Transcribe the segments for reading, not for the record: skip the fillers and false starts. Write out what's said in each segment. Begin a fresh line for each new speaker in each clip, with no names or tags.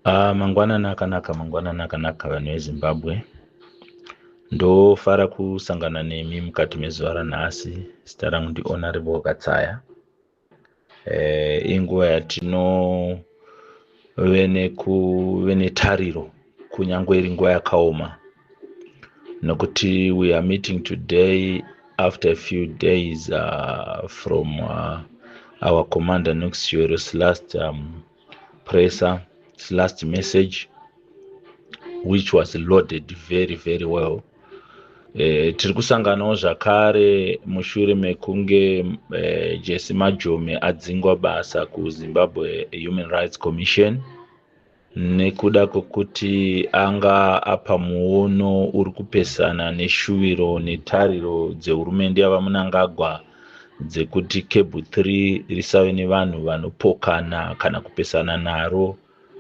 Mangwanani akanaka vanhu veZimbabwe. Ndofara kusangana nemi mukati mezuva ranhasi. Zita rangu ndiHonorable Katsaya. Inguva yatinove netariro kunyange iri nguva yakaoma. Nokuti we are meeting today after a few days from our commander Nuxior's last presser, his last message, which was loaded very, very well. Tiri kusanganawo zvakare mushure mekunge Jesse Majome adzingwa basa kuZimbabwe Human Rights Commission nekuda kwokuti anga apa muono uri kupesana neshuviro netariro dzehurumende yavaMnangagwa dzekuti Cable 3 risave nevanhu vanopokana kana kupesana naro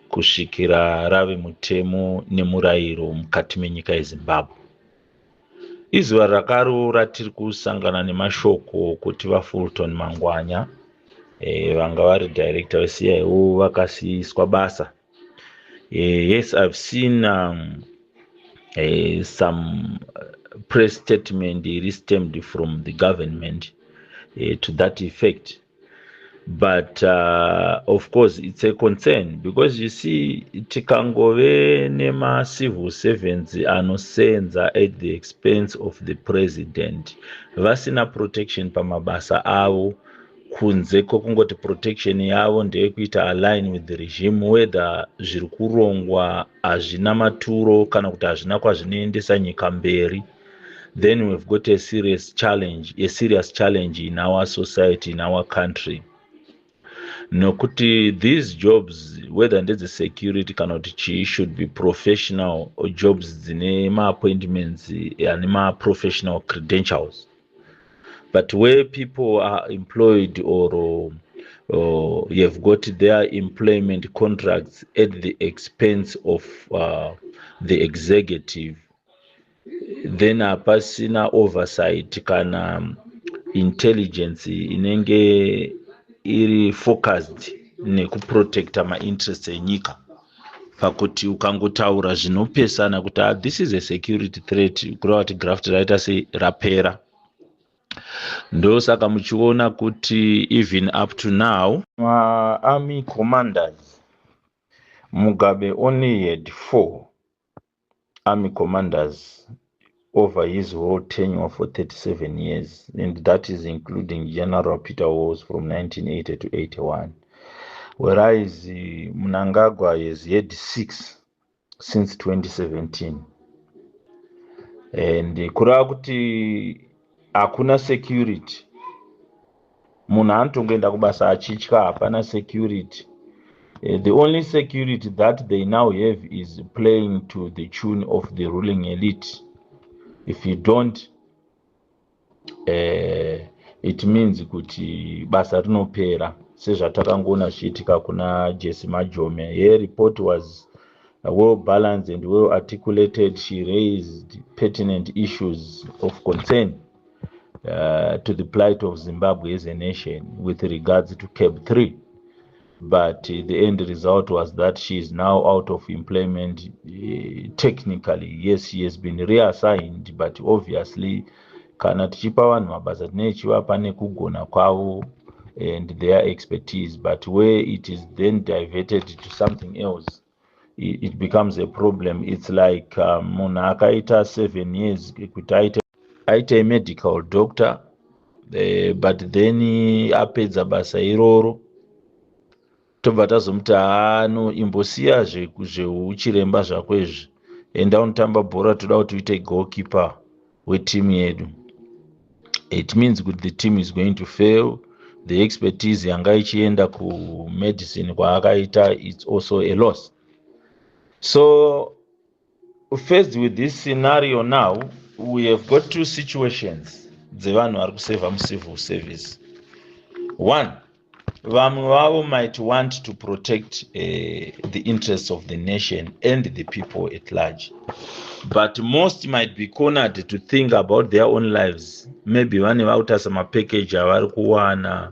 kusvikira rave mutemo nemurayiro mukati menyika yeZimbabwe. Izuva rakaroora tiri kusangana nemashoko kuti vaFulton Mangwanya vanga vari director weCIO vakasiiswa basa. Yes, I've seen some press statement stemmed from the government to that effect. But of course, it's a concern because you see, tikangove nema civil servants anosenza at the expense of the president. Vasina protection pamabasa avo, kunze kokungoti protection yavo ndeyekuita align with the regime, whether zviri kurongwa hazvina maturo kana kuti hazvina kwazvinoendesa nyika mberi. Then we've got a serious challenge in our society, in our country. Nokuti these jobs, whether ndedze security kana kuti chii, should be professional jobs dzine ma-appointments and ma-professional credentials. But where people are employed or you've got their employment contracts at the expense of the executive, then hapasina oversight kana intelligence inenge iri focused nekuprotecta ma-interests enyika. Pakuti ukangotaura zvinopesana kuti this is a security threat, kureva kuti graft raita sei rapera. Ndosaka muchiona kuti even up to now army commanders, Mugabe only had 4 army commanders over his whole tenure for 37 years, and that is including General Peter Walls from 1980 to 81. Whereas Mnangagwa has had 6 since 2017. And kureva kuti hakuna security, munhu anotongoenda kubasa achitya, hapana security. The only security that they now have is playing to the tune of the ruling elite. If you don't, it means kuti basa rinopera, sezvatakangoona zvichiitika kuna Jesse Majome. Her report was well balanced and well articulated. She raised pertinent issues of concern to the plight of Zimbabwe as a nation with regards to Cable 3. But the end result was that she is now out of employment. Technically, yes, she has been reassigned, but obviously kana tichipa vanhu mabasa tinechiva nekugona kwavo and their expertise, but where it is then diverted to something else, it becomes a problem. It's like munhu akaita 7 years kuti aite medical doctor, but then apedza basa iroro tobva tazomuti no imbosiya zveuchiremba zvako izvi, enda unotamba bhora, toda kuti uite goalkeeper weteam yedu. It means that the team is going to fail. The expertise yanga ichienda ku-medicine kwaakaita, it's also a loss. So faced with this scenario now, we have got 2 situations dzevanhu vari kuseva mucivil service. One, vamwe vavo might want to protect the interests of the nation and the people at large, but most might be cornered to think about their own lives. Maybe vane vauta samapackage avari kuwana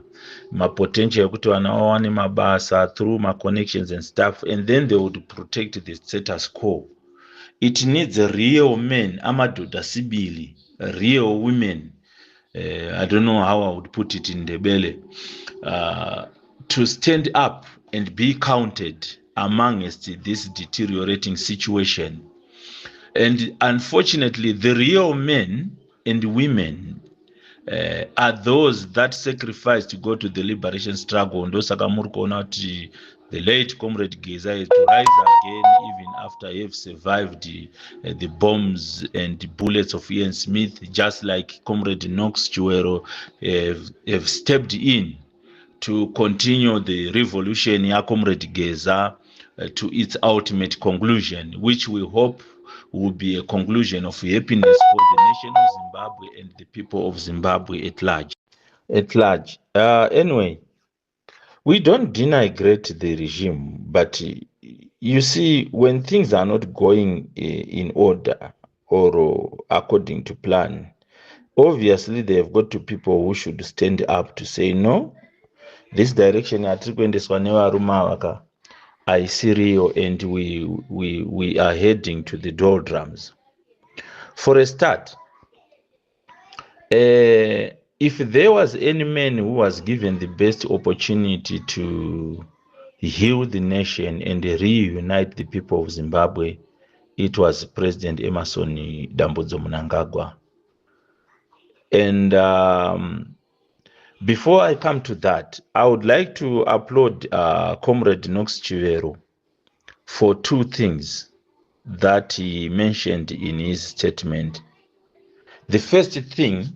mapotential ekuti vana vawane mabasa through connections and stuff, and then they would protect the status quo. It needs real men, amadhodha sibili, real women. I don't know how I would put it in Ndebele, to stand up and be counted amongst this deteriorating situation. And unfortunately, the real men and women are those that sacrifice to go to the liberation struggle. Ndosaka muri kuona kuti the late Comrade Geza has to rise again even after he have survived the bombs and bullets of Ian Smith, just like Comrade Knox Chiwero have stepped in to continue the revolution ya Comrade Geza to its ultimate conclusion, which we hope will be a conclusion of happiness for the nation of Zimbabwe and the people of Zimbabwe at large. Anyway, we don't denigrate the regime, but you see, when things are not going in order or according to plan, obviously they have got to people who should stand up to say, no, this direction I see real, and we are heading to the doldrums. For a start, if there was any man who was given the best opportunity to heal the nation and reunite the people of Zimbabwe, it was President Emerson Dambudzo Mnangagwa. And before I come to that, I would like to applaud Comrade Knox Chiwero for two things that he mentioned in his statement. The first thing,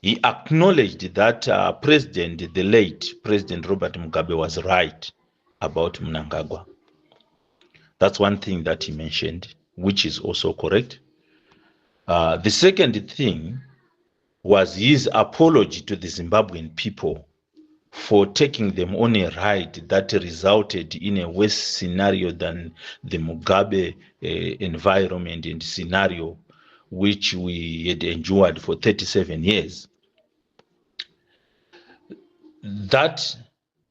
he acknowledged that the late President Robert Mugabe was right about Mnangagwa. That's one thing that he mentioned, which is also correct. The second thing was his apology to the Zimbabwean people for taking them on a ride that resulted in a worse scenario than the Mugabe environment and scenario which we had endured for 37 years. That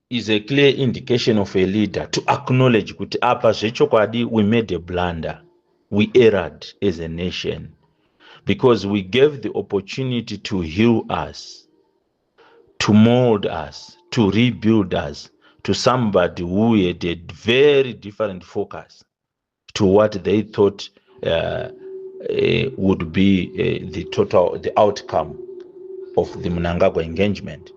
is a clear indication of a leader to acknowledge kuti apa zvechokwadi we made a blunder, we erred as a nation, because we gave the opportunity to heal us, to mold us, to rebuild us to somebody who had a very different focus to what they thought would be the outcome of the Mnangagwa engagement.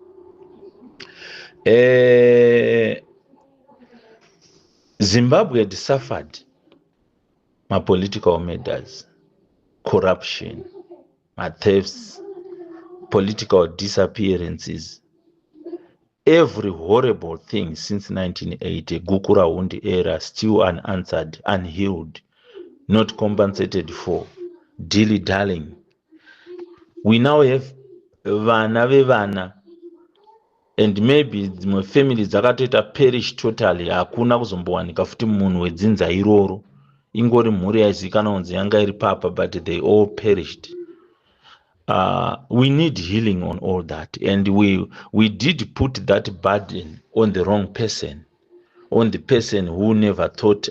Zimbabwe had suffered political murders, corruption, thefts, political disappearances, every horrible thing since 1980, Gukura Hundi era, still unanswered, unhealed, not compensated for, dilly-dallying. We now have vana vevana, and maybe dzimwe families dzakatoita perish totally, hakuna kuzombowanika futi munhu wedzinza iroro, ingori mhuri yaizikanwa kunzi yanga iri papa, but they all perished. We need healing on all that, and we did put that burden on the wrong person, on the person who never thought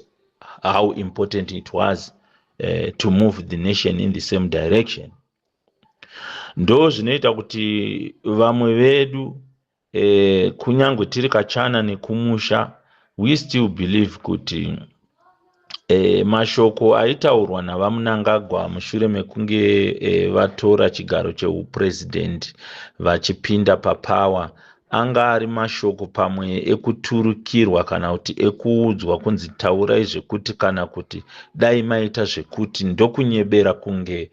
how important it was to move the nation in the same direction. Ndo zvinoita kuti vamwe vedu kunyangwe tiri kachana nekumusha, we still believe kuti mashoko aitaurwa navaMnangagwa mushure mekunge vatora chigaro cheupresident vachipinda papower anga ari mashoko pamwe ekuturukirwa kana kuti ekuudzwa kunzi taurai zvekuti kana kuti dai maita zvekuti, ndokunyebera kunge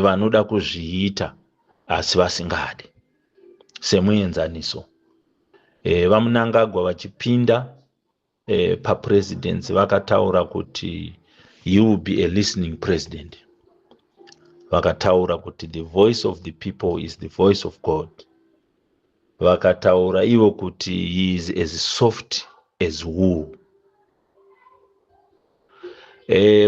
vanoda kuzviita asi vasingade semuenzaniso. VaMnangagwa vachipinda papresidency vakataura kuti he will be a listening president. Vakataura kuti the voice of the people is the voice of God. vakataura ivo kuti he is as soft as wool.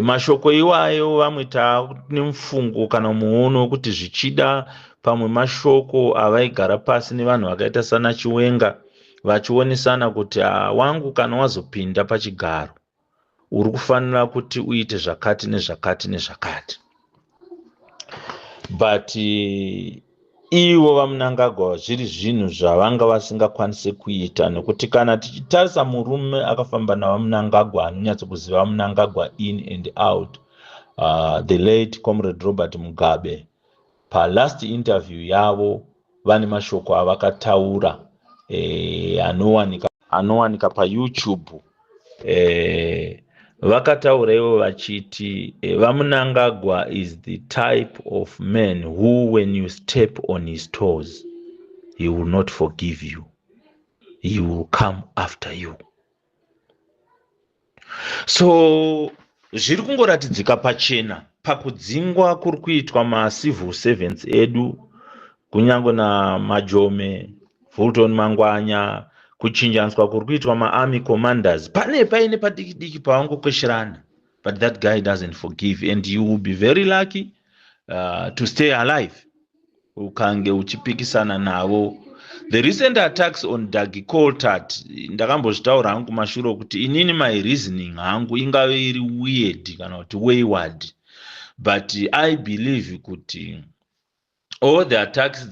Mashoko iwayo vamwe taane mufungo kana muono wekuti zvichida pamwe mashoko avaigara pasi nevanhu vakaita sana Chiwenga vachionesana kuti wangu kana wazopinda pachigaro uri kufanira kuti uite zvakati nezvakati nezvakati. But ivo vaMnangagwa zviri zvinhu zvavanga vasingakwanisi kuita, nekuti kana tichitarisa murume akafamba navaMnangagwa anonyatsokuziva vaMnangagwa in and out, the late comrade Robert Mugabe, palast interview yavo vane mashoko avakataura anowanika paYouTube. Vakataura ivo vachiti vaMnangagwa is the type of man who when you step on his toes he will not forgive you, he will come after you. So zviri kungoratidzika pachena pakudzingwa kuri kuitwa macivil servants edu, kunyange naMajome, Fulton Mangwanya, kuchinjanswa kuri kuitwa maarmy commanders. Pane paine padiki pavangokwesherana, but that guy doesn't forgive, and you will be very lucky to stay alive ukange uchipikisana navo. The recent attacks on Dagi Coltart, ndakambozvitaura hangu kumashure kuti inini my reasoning hangu ingave iri weird kana kuti wayward, but I believe kuti all the attacks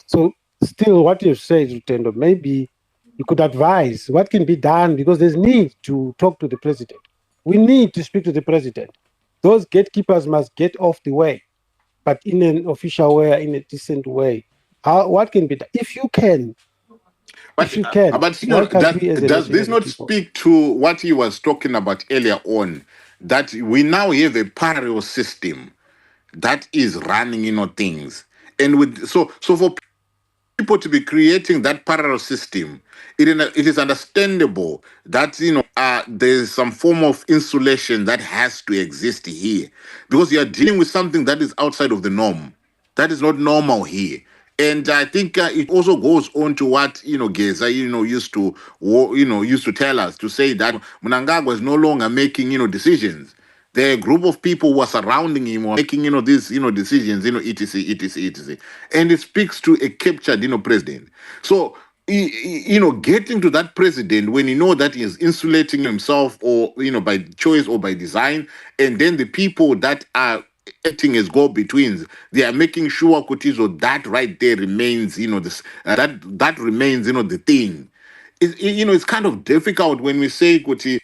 so still what you've said, Lutendo, maybe you could advise what can be done, because there's need to talk to the president. We need to speak to the president. Those gatekeepers must get off the way, but in an official way, in a decent way. What can be done? If you can.
But does this not speak to what he was talking about earlier on, that we now have a parallel system that is running, things, and with so for people to be creating that parallel system, it is understandable that there's some form of insulation that has to exist here, because you are dealing with something that is outside of the norm, that is not normal here. And I think it also goes on to what Geza used to tell us, to say that Mnangagwa is no longer making decisions. The group of people who are surrounding him or making these decisions, etc. And it speaks to a captured president. So getting to that president when that he is insulating himself, or by choice or by design, and then the people that are acting as go-betweens, they are making sure Kutizo that right there remains that remains the thing. It's kind of difficult when we say Kuti,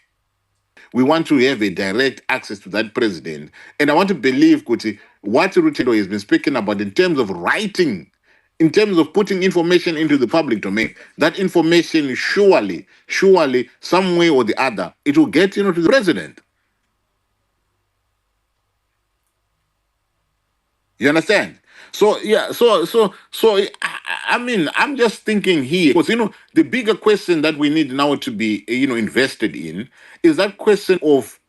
we want to have a direct access to that president. And I want to believe, Kuti, what Rutendo has been speaking about in terms of writing, in terms of putting information into the public domain, that information surely, some way or the other, it will get to the president. You understand? So yeah, I mean, I'm just thinking here, because the bigger question that we need now to be invested in is that question of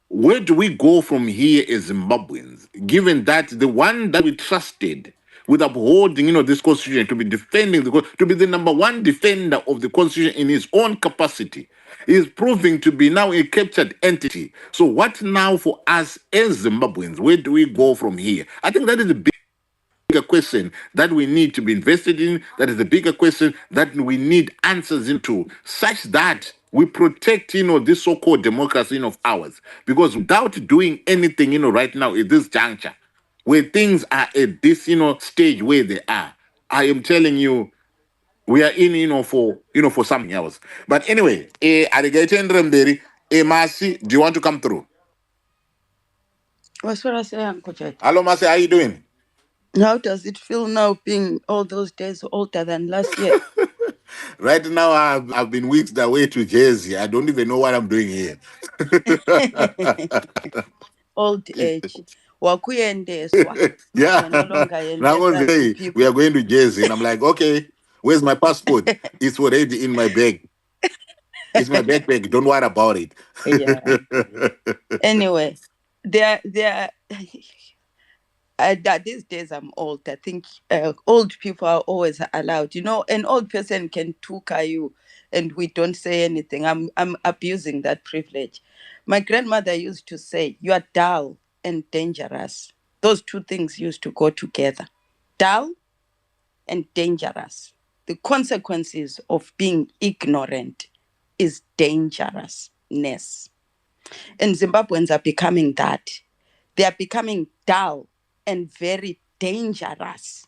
where do we go from here as Zimbabweans, given that the one that we trusted with upholding this constitution, to be defending to be the number one defender of the constitution in his own capacity, is proving to be now a captured entity. So what now for us as Zimbabweans? Where do we go from here? I think that is the bigger question that we need to be invested in. That is the bigger question that we need answers into, such that we protect this so-called democracy of ours. Because without doing anything right now at this juncture, where things are at this stage where they are, I am telling you, we are in for something else. But anyway, Alligator and Remberi, Masi, do you want to come through?
What's what I say, Uncle Judge?
Hello, Masi, how are you doing?
How does it feel now, being all those days older than last year?
Right now, I've been weeks away to Jersey. I don't even know what I'm doing here.
Old age.
Yeah.
No longer
Now we are going to Jersey, and I'm like, okay, where's my passport? It's already in my bag. It's my backpack. Don't worry about it.
Yeah. Anyway, These days I'm old. I think old people are always allowed. An old person can tuka you and we don't say anything. I'm abusing that privilege. My grandmother used to say, you are dull and dangerous. Those two things used to go together. Dull and dangerous. The consequences of being ignorant is dangerousness. And Zimbabweans are becoming that. They are becoming dull and very dangerous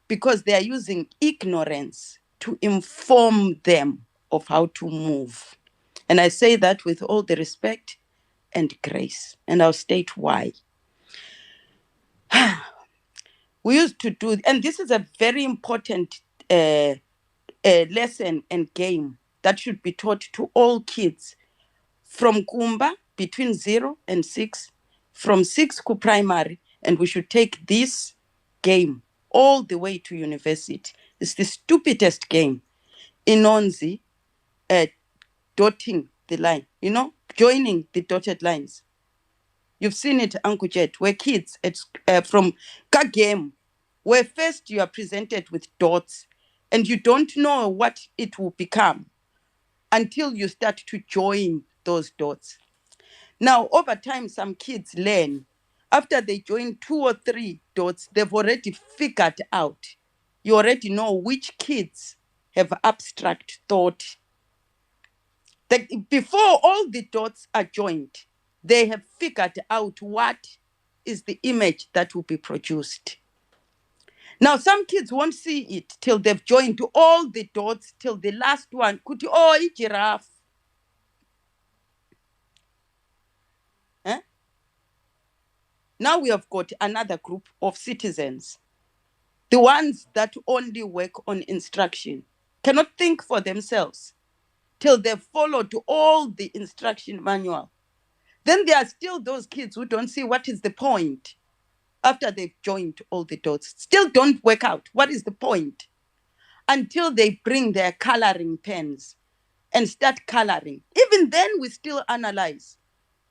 because they are using ignorance to inform them of how to move. And I say that with all the respect and grace. And I'll state why. We used to do, and this is a very important lesson and game that should be taught to all kids from Kumba between 0 and 6, from 6 to primary, and we should take this game all the way to university. It's the stupidest game. Inonzi, dotting the line, joining the dotted lines. You've seen it, Uncle Jet, where kids from Kagame, where first you are presented with dots and you don't know what it will become until you start to join those dots. Now, over time, some kids learn. After they join 2 or 3 dots, they've already figured out. You already know which kids have abstract thought. Before all the dots are joined, they have figured out what is the image that will be produced. Now, some kids won't see it till they've joined all the dots, till the last one. A giraffe. Eh? Now we have got another group of citizens, the ones that only work on instruction, cannot think for themselves till they've followed all the instruction manual. Then there are still those kids who don't see what is the point after they've joined all the dots. Still don't work out what is the point until they bring their coloring pens and start coloring. Even then, we still analyze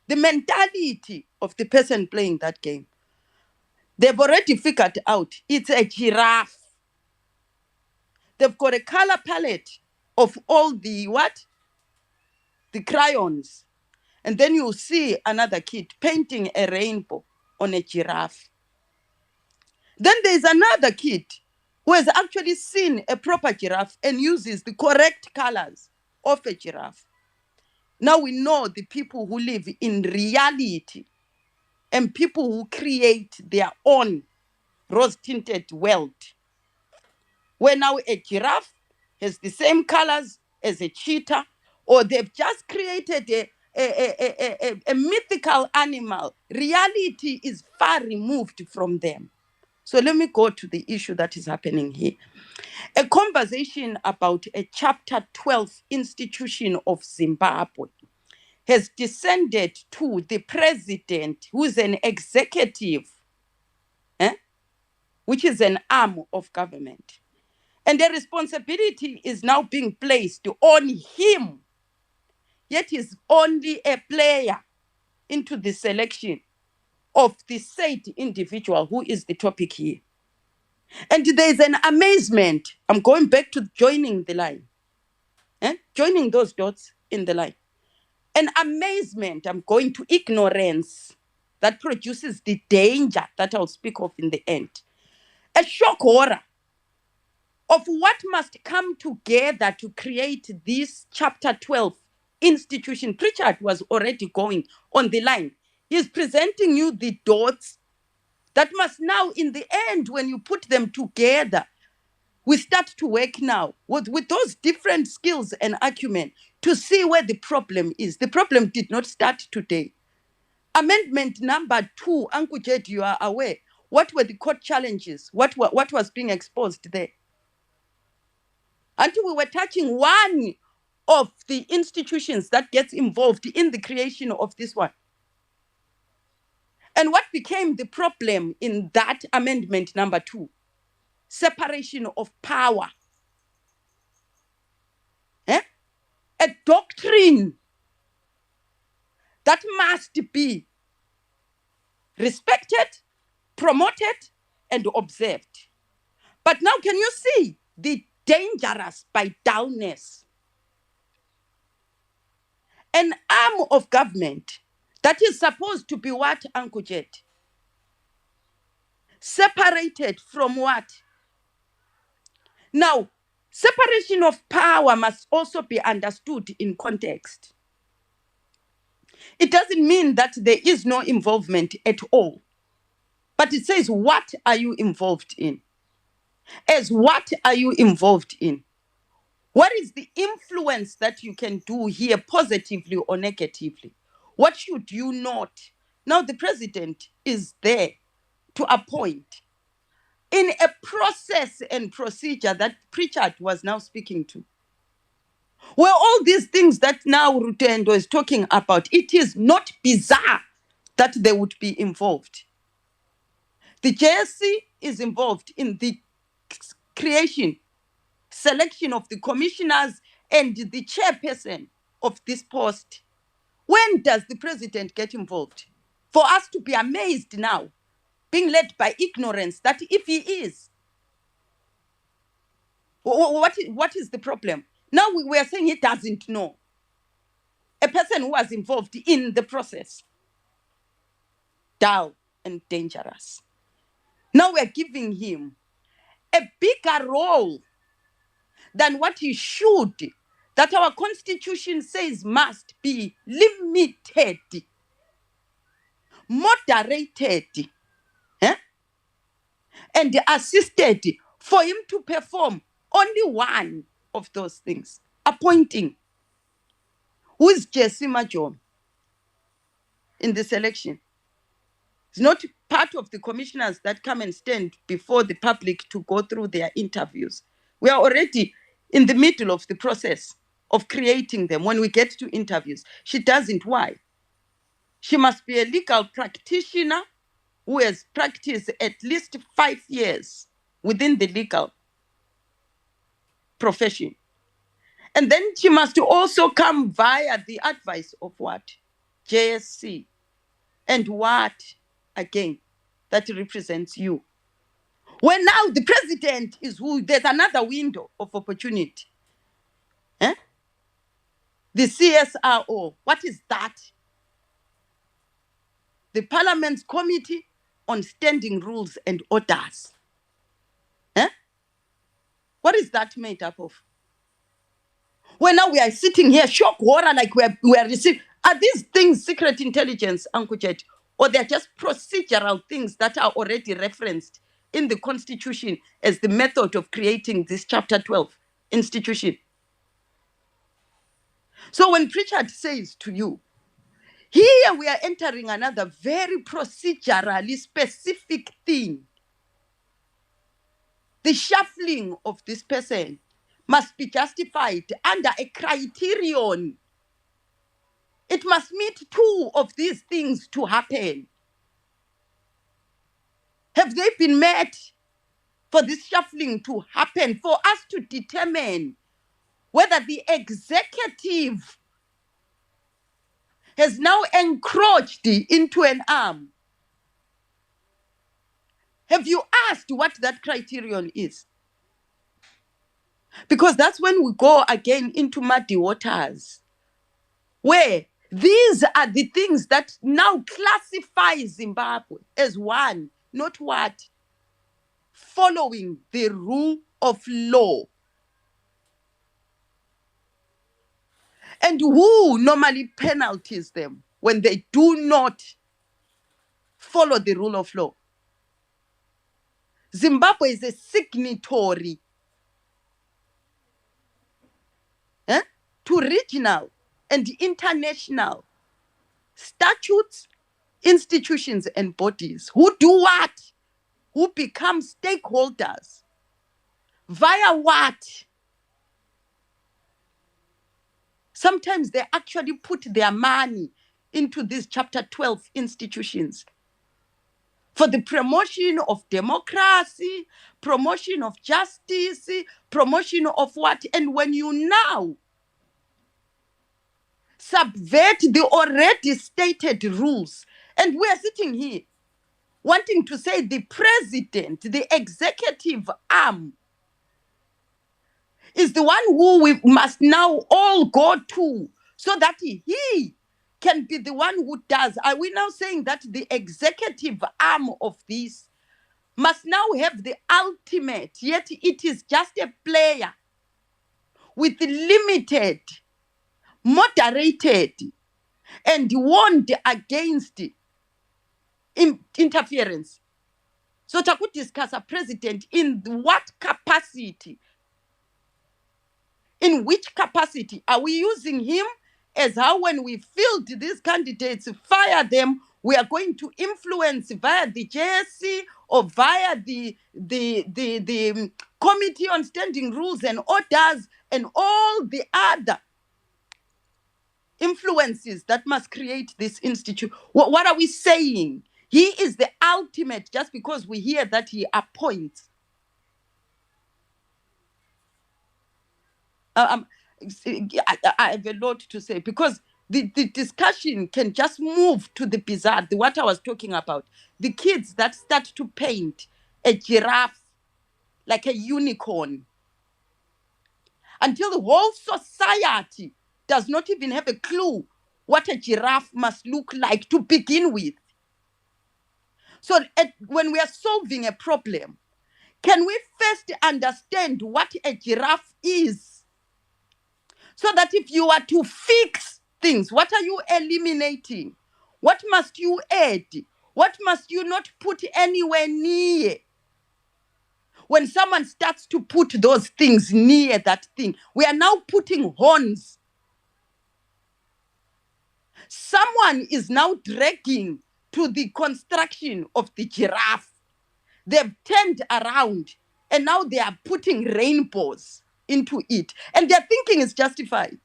the mentality of the person playing that game. They've already figured out it's a giraffe. They've got a color palette of all the the crayons. And then you see another kid painting a rainbow on a giraffe. Then there's another kid who has actually seen a proper giraffe and uses the correct colors of a giraffe. Now we know the people who live in reality and people who create their own rose-tinted world, where now a giraffe has the same colors as a cheetah, or they've just created a mythical animal. Reality is far removed from them. So let me go to the issue that is happening here. A conversation about a Chapter 12 institution of Zimbabwe has descended to the president, who is an executive, which is an arm of government. And the responsibility is now being placed on him. Yet he's only a player into the selection of the said individual who is the topic here. And there's an amazement. I'm going back to joining the line. Joining those dots in the line. An amazement. I'm going to ignorance that produces the danger that I'll speak of in the end. A shock horror of what must come together to create this Chapter 12 institution. Pritchard was already going on the line. He's presenting you the dots that must now, in the end, when you put them together, we start to work now with those different skills and acumen to see where the problem is. The problem did not start today. Amendment number 2, Uncle Jed, you are aware. What were the court challenges? What was being exposed there? Until we were touching one of the institutions that gets involved in the creation of this one. And what became the problem in that amendment number 2? Separation of power. A doctrine that must be respected promoted and observed. But now can you see the dangerous by downness? An arm of government that is supposed to be what, Uncle Jet? Separated from what? Now, separation of power must also be understood in context. It doesn't mean that there is no involvement at all. But it says, what are you involved in? As what are you involved in? What is the influence that you can do here, positively or negatively? What should you not? Now, the president is there to appoint in a process and procedure that Pritchard was now speaking to. Where all these things that now Rutendo is talking about, it is not bizarre that they would be involved. The JSC is involved in the creation, selection of the commissioners and the chairperson of this post. When does the president get involved? For us to be amazed now, being led by ignorance, that if he is, what is the problem? Now we are saying he doesn't know. A person who was involved in the process. Dull and dangerous. Now we're giving him a bigger role than what he should, that our constitution says must be limited, moderated, and assisted for him to perform only one of those things. Appointing. Who is Jesse Majom in this election? It's not part of the commissioners that come and stand before the public to go through their interviews. We are already in the middle of the process of creating them. When we get to interviews, she doesn't. Why? She must be a legal practitioner who has practiced at least 5 years within the legal profession. And then she must also come via the advice of what? JSC. And what, again, that represents you. When now the president is who, there's another window of opportunity. The CSRO, what is that? The Parliament's Committee on Standing Rules and Orders. What is that made up of? Well, now we are sitting here, shock horror, like we are receiving. Are these things secret intelligence, Uncle Chet, or they're just procedural things that are already referenced in the Constitution as the method of creating this Chapter 12 institution? So when Pritchard says to you, here we are entering another very procedurally specific thing. The shuffling of this person must be justified under a criterion. It must meet 2 of these things to happen. Have they been met for this shuffling to happen, for us to determine whether the executive has now encroached into an arm? Have you asked what that criterion is? Because that's when we go again into muddy waters, where these are the things that now classify Zimbabwe as one, not what? Following the rule of law. And who normally penalties them when they do not follow the rule of law? Zimbabwe is a signatory to regional and international statutes, institutions, and bodies. Who do what? Who become stakeholders? Via what? Sometimes they actually put their money into these Chapter 12 institutions for the promotion of democracy, promotion of justice, promotion of what? And when you now subvert the already stated rules, and we are sitting here wanting to say the president, the executive arm, is the one who we must now all go to so that he can be the one who does. Are we now saying that the executive arm of this must now have the ultimate, yet it is just a player with limited, moderated, and warned against interference? So to discuss a president in what capacity? In which capacity are we using him? As how when we field these candidates, fire them, we are going to influence via the JSC or via the Committee on Standing Rules and Orders and all the other influences that must create this institute. What are we saying? He is the ultimate just because we hear that he appoints. I have a lot to say because the discussion can just move to the bizarre, what I was talking about. The kids that start to paint a giraffe like a unicorn until the whole society does not even have a clue what a giraffe must look like to begin with. So when we are solving a problem, can we first understand what a giraffe is? So that if you are to fix things, what are you eliminating? What must you add? What must you not put anywhere near? When someone starts to put those things near that thing, we are now putting horns. Someone is now dragging to the construction of the giraffe. They've turned around and now they are putting rainbows into it. And their thinking is justified.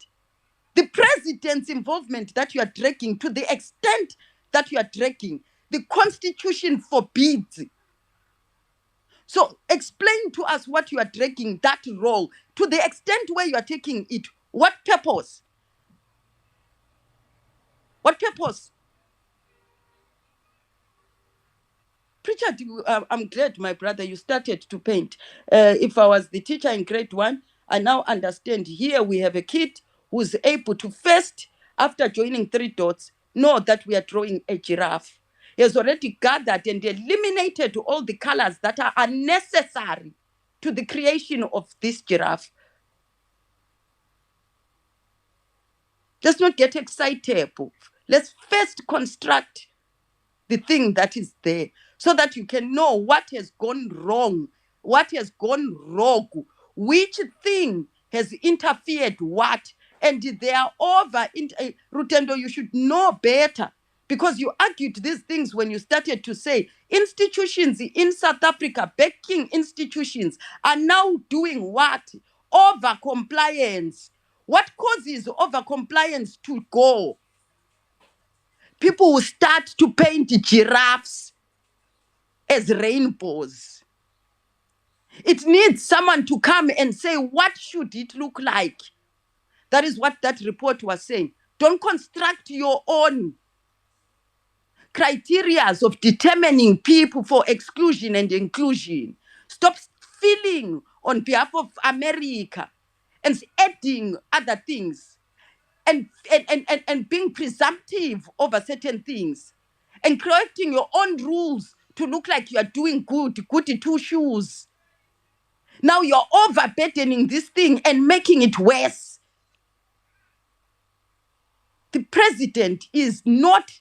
The president's involvement that you are dragging, to the extent that you are dragging, the constitution forbids. So explain to us what you are dragging that role, to the extent where you are taking it. What purpose? What purpose? Preacher, I'm glad, my brother, you started to paint. If I was the teacher in grade 1, I now understand. Here we have a kid who's able to first, after joining 3 dots, know that we are drawing a giraffe. He has already gathered and eliminated all the colors that are unnecessary to the creation of this giraffe. Let's not get excited. Let's first construct the thing that is there so that you can know what has gone wrong, what has gone wrong, which thing has interfered what, and they are over. Rutendo, you should know better because you argued these things when you started to say institutions in South Africa, banking institutions, are now doing what? Over compliance. What causes over compliance to go? People will start to paint giraffes as rainbows. It needs someone to come and say, what should it look like? That is what that report was saying. Don't construct your own criteria of determining people for exclusion and inclusion. Stop feeling on behalf of America and adding other things and being presumptive over certain things and creating your own rules to look like you are doing goody two shoes. Now you're overburdening this thing and making it worse. The president is not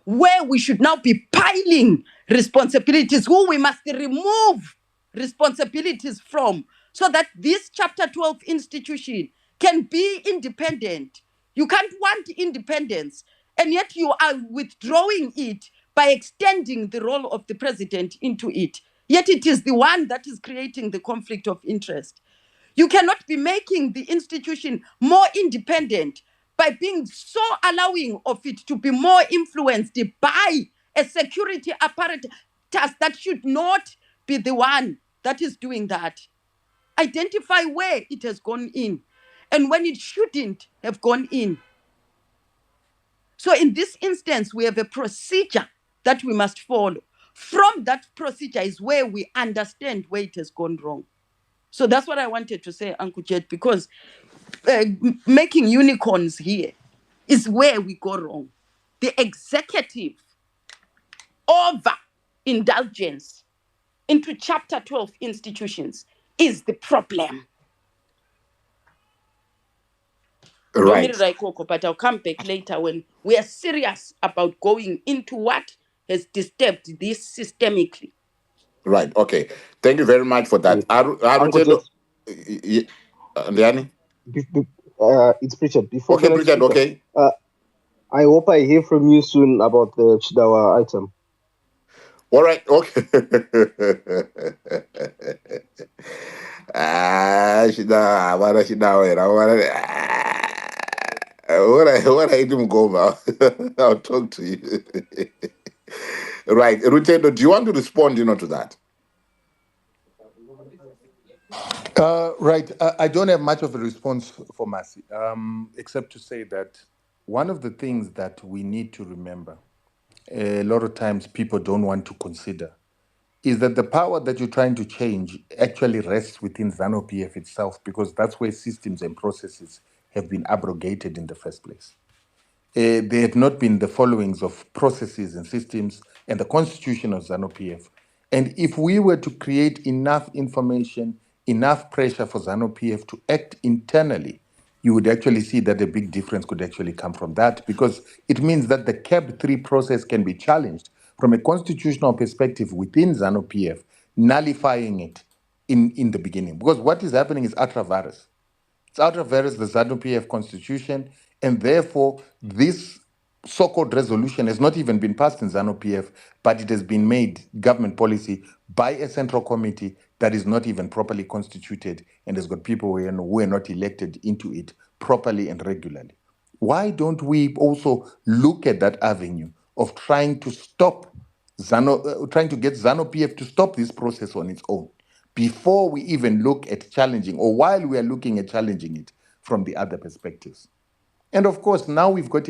where we should now be piling responsibilities, who we must remove responsibilities from, so that this Chapter 12 institution can be independent. You can't want independence, and yet you are withdrawing it by extending the role of the president into it. Yet it is the one that is creating the conflict of interest. You cannot be making the institution more independent by being so allowing of it to be more influenced by a security apparatus that should not be the one that is doing that. Identify where it has gone in and when it shouldn't have gone in. So in this instance, we have a procedure that we must follow. From that procedure is where we understand where it has gone wrong. So that's what I wanted to say, Uncle Jet, because making unicorns here is where we go wrong. The executive over indulgence into Chapter 12 institutions is the problem.
Right.
But I'll come back later when we are serious about going into what has disturbed this systemically.
Right. Okay. Thank you very much for that.
Uncle Jet,
Ndiani?
it's Pritchard. Before
Okay,
the next
Richard,
speaker,
okay.
I hope I hear from you soon about the Chidawa item.
All right, okay. What I do go about? I'll talk to you. Right, Rutendo, do you want to respond, to that?
Right. I don't have much of a response for Mercy, except to say that one of the things that we need to remember, a lot of times people don't want to consider, is that the power that you're trying to change actually rests within ZANU-PF itself, because that's where systems and processes have been abrogated in the first place. They have not been the followings of processes and systems and the constitution of ZANU-PF. And if we were to create enough information, enough pressure for ZANU-PF to act internally, you would actually see that a big difference could actually come from that, because it means that the CAB 3 process can be challenged from a constitutional perspective within ZANU-PF, nullifying it in the beginning. Because what is happening is ultra-virus. It's out of various the ZANU-PF constitution, and therefore this so-called resolution has not even been passed in ZANU-PF, but it has been made government policy by a central committee that is not even properly constituted and has got people who are not elected into it properly and regularly. Why don't we also look at that avenue of trying to stop trying to get ZANU-PF to stop this process on its own, before we even look at challenging, or while we are looking at challenging it from the other perspectives? And of course, now we've got